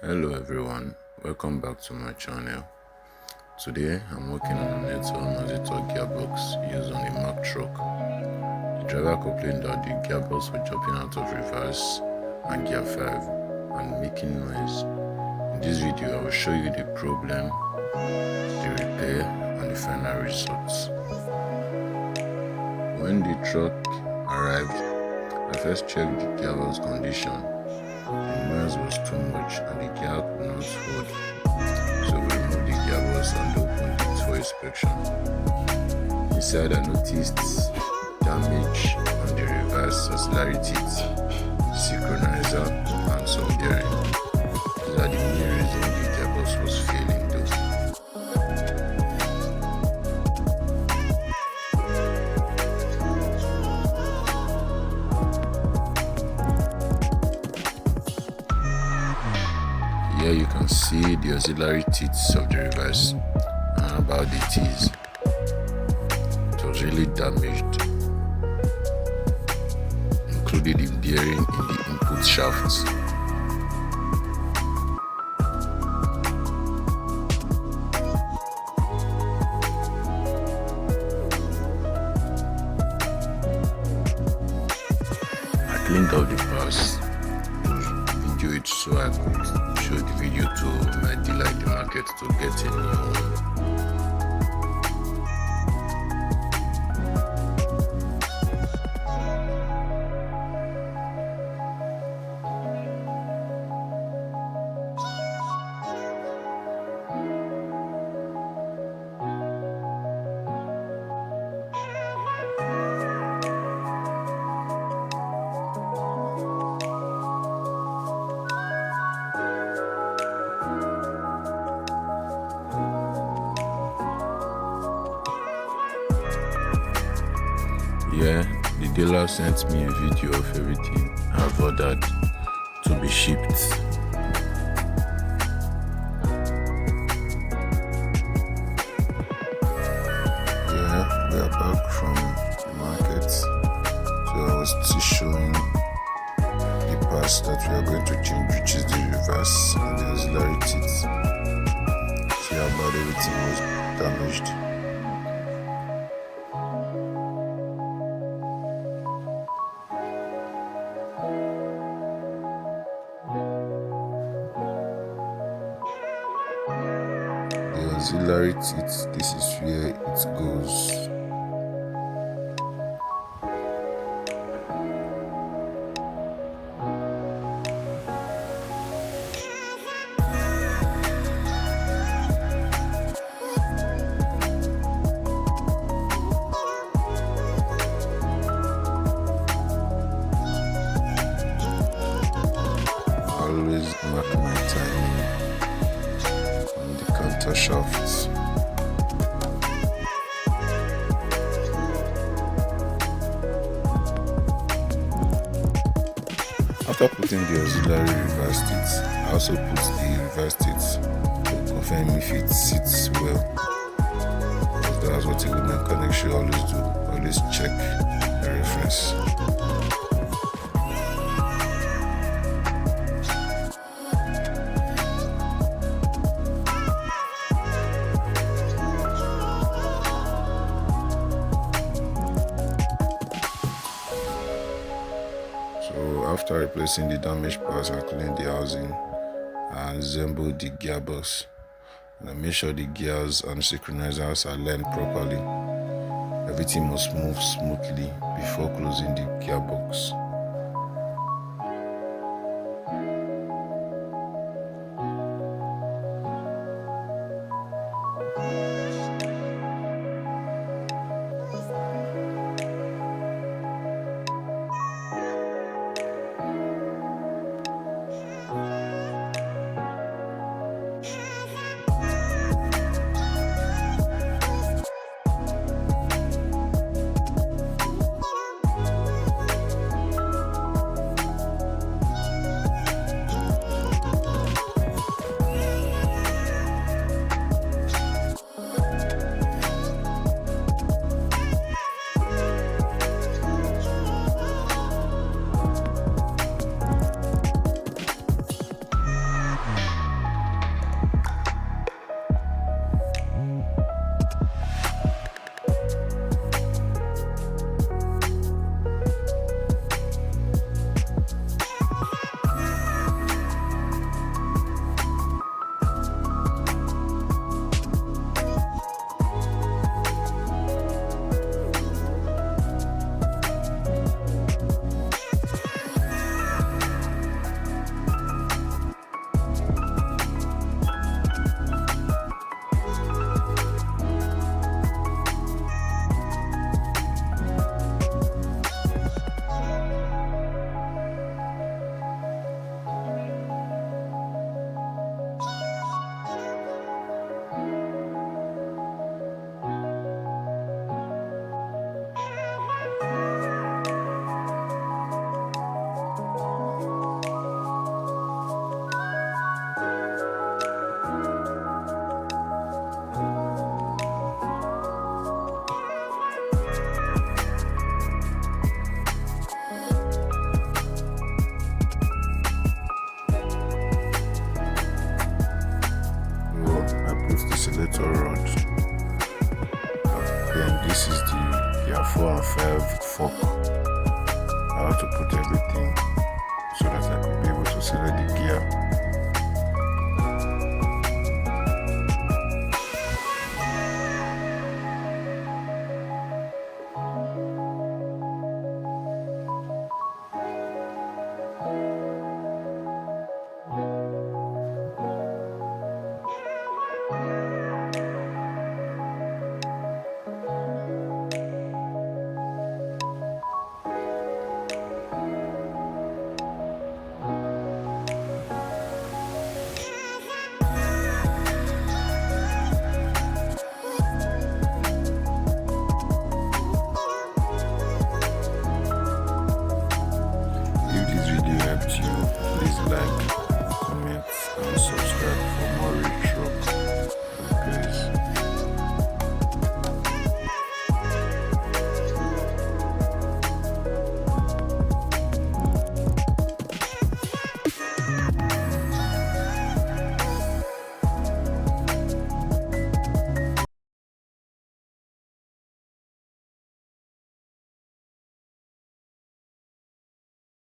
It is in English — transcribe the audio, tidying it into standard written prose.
Hello everyone, welcome back to my channel. Today I'm working on an Maxitorque gearbox used on a Mack truck. The driver complained that the gearbox was jumping out of reverse and gear 5 and making noise. In this video I will show you the problem, the repair and the final results. When the truck arrived, I first checked the gearbox condition. The noise was too much and the gear could not hold, so we removed the gearbox and opened it for inspection. Inside I noticed damage on the reverse auxiliary teeth, synchronizer and some bearing. These are the main reasons the gearbox was failing though. Here you can see the auxiliary teeth of the reverse and about the teeth. It was really damaged, including the bearing in the input shafts. I cleaned up the parts to video it so I could show the video to my dealer in the market to get a new one. Yeah, the dealer sent me a video of everything I've ordered to be shipped. Yeah, we are back from the market. So I was still showing the parts that we are going to change, which is the reverse and the auxiliary teeth. See how bad everything was damaged. The auxiliary teeth, this is where it goes. Always mark my timing on the countershafts. After putting the auxiliary reverse teeth, I also put the reverse teeth to confirm if it sits well. Because that's what a good mechanic should always do. Always check the reference. So after replacing the damaged parts, I cleaned the housing and assembled the gearbox. And I made sure the gears and synchronizers are aligned properly. Everything must move smoothly before closing the gearbox. oscillator rod. Then this is the gear 4 and 5 fork. I have to put everything so that I could be able to select the gear. If this video helped you, please like,